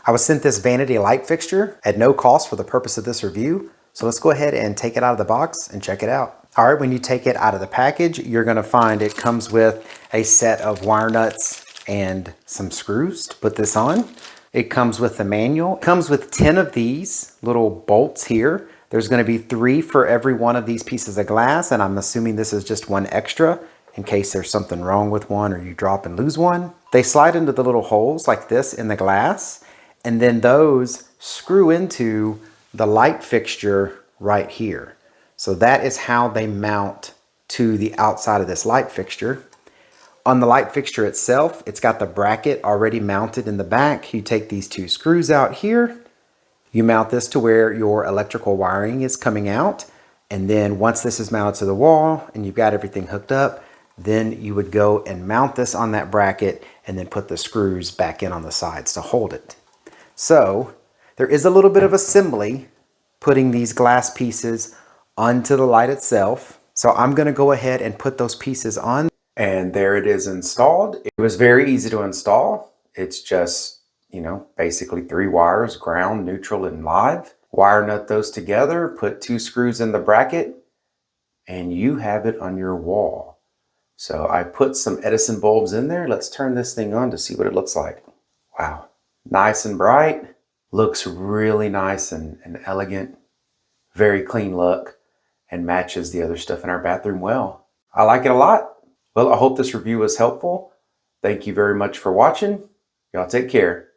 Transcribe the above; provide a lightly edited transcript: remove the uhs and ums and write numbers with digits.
I was sent this Vanity light fixture at no cost for the purpose of this review. So let's go ahead and take it out of the box and check it out. All right, when you take it out of the package, you're gonna find it comes with a set of wire nuts and some screws to put this on. It comes with the manual. It comes with 10 of these little bolts here. There's gonna be 3 for every one of these pieces of glass, and I'm assuming this is just one extra in case there's something wrong with one or you drop and lose one. They slide into the little holes like this in the glass, and then those screw into the light fixture right here. So that is how they mount to the outside of this light fixture. On the light fixture itself, it's got the bracket already mounted in the back. You take these 2 screws out here, you mount this to where your electrical wiring is coming out, and then once this is mounted to the wall and you've got everything hooked up, then you would go and mount this on that bracket and then put the screws back in on the sides to hold it. So there is a little bit of assembly putting these glass pieces onto the light itself. So I'm going to go ahead and put those pieces on. And there it is installed. It was very easy to install. It's just, basically 3 wires, ground, neutral, and live. Wire nut those together, put 2 screws in the bracket, and you have it on your wall. So I put some Edison bulbs in there. Let's turn this thing on to see what it looks like. Wow, nice and bright. Looks really nice and elegant. Very clean look and matches the other stuff in our bathroom well. I like it a lot. Well, I hope this review was helpful. Thank you very much for watching. Y'all take care.